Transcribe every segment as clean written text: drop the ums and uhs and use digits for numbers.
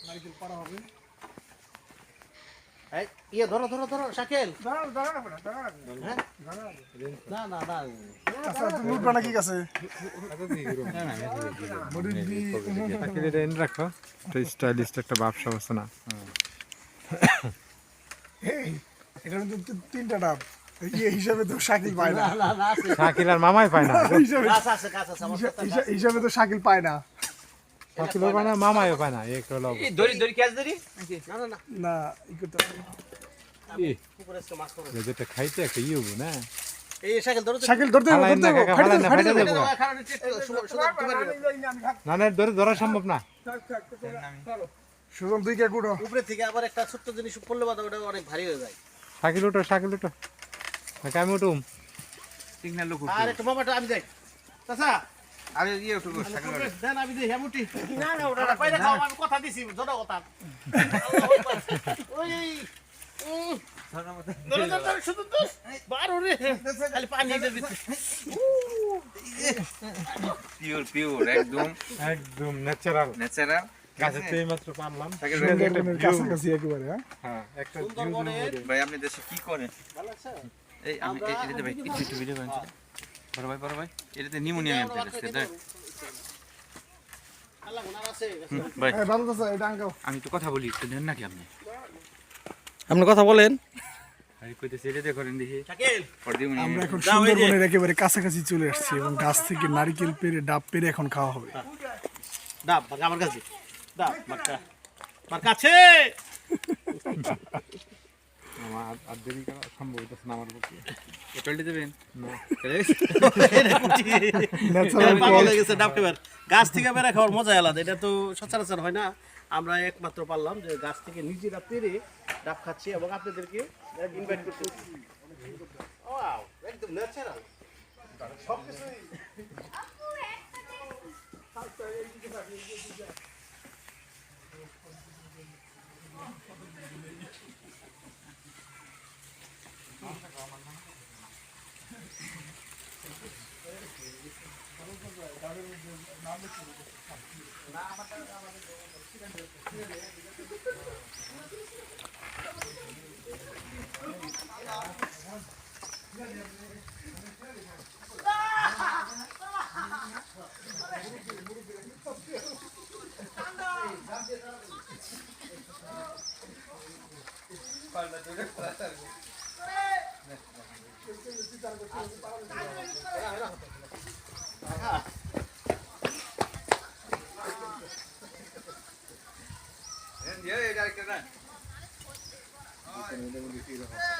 নারকেল পাড়া হবে। ইয়ে ধরো ধরো ধরো শাকিল, না না না আচ্ছা তুমি উঠবা নাকি কাছে? রাখো স্টাইলিশ একটা ব্যবসা আছে না? এটা কিন্তু তিনটা ডাব, এই হিসাবে তো শাকিল পায় না। শাকিল আর মামাই পায় না, হিসাবে তো শাকিল পায় না। শাকিলও পায় না, মামাইও পায় না। এক হলো না ই করতে যেটা খাইতে একটা ইয়ে হবো না। শাকিল ধরতে হবে, ধরতে হবে, ফাটে যাবে, ফাটে যাবে। না না ধরা সম্ভব না। সুজন তুই কে কুড়ো উপরে থেকে আবার একটা ছোট্ট জিনিস পড়লে বাদ ওটা অনেক ভারী হয়ে যায়। শাকিল উঠো, শাকিল উঠো, আমি উঠুম। আর একটু মামাটা আমি যাই চাচা, আরে ইয়ে উঠো শাকিল দেন আমি দেই হেমুটি। না না ওটা পাইরা খাও, আমি কথা দিছি জোড়া কথা। ওই শুধু তো বারো রে খালি পানি দিতে। পিওর পিওর একদম একদম ন্যাচারাল ন্যাচারাল। গাছেতে মাত্র পারলাম। কাছাকাছি একেবারে। হ্যাঁ একটা ভাই আপনি দেশে কি করেন? ভালো আছে এই আমি এটাতে ভাই একটু ভিডিও করেন বড় ভাই এটাতে নিউমোনিয়া আনতে আছে দেখ আল্লাহ গুনাহ আছে ভাই। এই ভালো আছে এটা আঙ্কাও। আমি তো কথা বলি একটু দেন নাকি আপনি? আপনি কথা বলেন। আমি কইতেছি এটাতে করেন দেখি শাকিল পর দিমু নি। আমরা এখন সুন্দরবনের একেবারে কাছাকাছি চলে আসছি এবং গাছ থেকে নারকেল পেড়ে ডাব পেড়ে এখন খাওয়া হবে। ডাব আমার কাছে ডাব আমার কাছে। আমার আর দেরি করা সম্ভব হইতেছে না আমার পক্ষে। এটালটি দেবেন না পাগল হয়ে গেছে ডাব খাবার। গাছ থেকে বেরা খাওয়ার মজা আলাদা, এটা তো সচরাচর হয় না। আমরা একমাত্র পারলাম যে গাছ থেকে নিজেরা পেরে ডাব খাচ্ছি এবং আপনাদেরকে ইনভাইট করতেছি। ওয়াও একদম ন্যাচারাল সবকিছুই।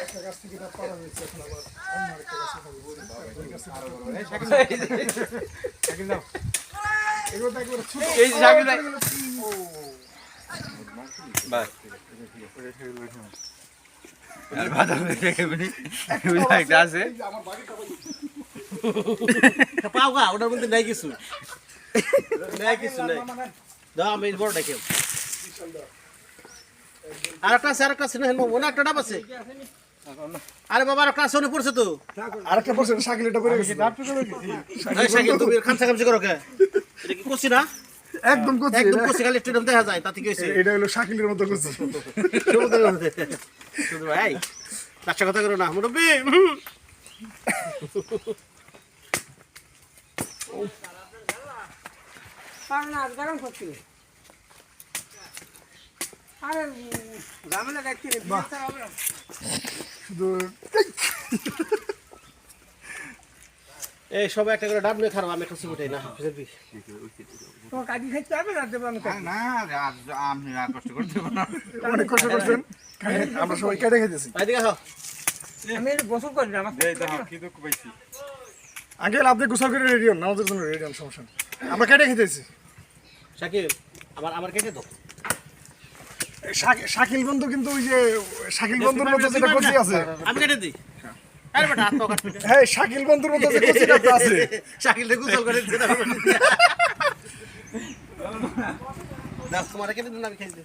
একটা গাছ থেকে ডাব পাড়া হয়েছে, এখন আবার অন্য আরেকটা গাছে খাবো। শাকিল দাও। এগুলো তো একেবারে ছোট। এই শাকিল ভাই বাস আর বাদা দেখে বলি ওই একটা আছে আমার বাড়িটা পাও গা ওটার মধ্যে নাই কিছু, নাই কিছু নাই। দাও আমি বড় দেখে আরেকটা আছে না হেলমো ওনা একটা ডাব আছে। আরে বাবা আরেকটা আছে পড়ছে তো। আরেকটা পড়ছে শাকিল এটা করে গেছে। এই শাকিল তুমি খামসা খামসি করো কে? এটা কি কইছি না? একদম কচি, একদম কইছি, খালি স্টেডিয়াম দেখা যায় তাতে কি হইছে? এটা হলো শাকিলের মতো কচি। শুধু ভাই বাচ্চা কথা করো না মুরব্বি। শুধু এই সবাই একটা করে ডাব নিয়ে খারাপ, আমি একটা সিমটাই না বুঝবি। না আপনি আর কষ্ট করতে না অনেক কষ্ট করছেন, আমরা সবাই কেটে খেতেছি। এদিকে খাও। এই দেখো কি দুঃখ পাইছি। আঙ্কেল আপনি গোসল করে রেডি হন, নামাজের জন্য রেডি হন, সমস্যা নেই। আমরা কেটে খেতেছি। শাকিল আমার কেটে দাও। শাকিল বন্ধু কিন্তু ওই যে শাকিল বন্ধুর মতো যেটা করছি আছে। আমি কেটে দিই। আরে বেটা হাত পা কাটবে না। হ্যাঁ শাকিল বন্ধুর মতো যে কচি ডাবটা আছে শাকিলকে গুজল করে দিতে দাস তোমার কেটে দিন আমি খাই দিই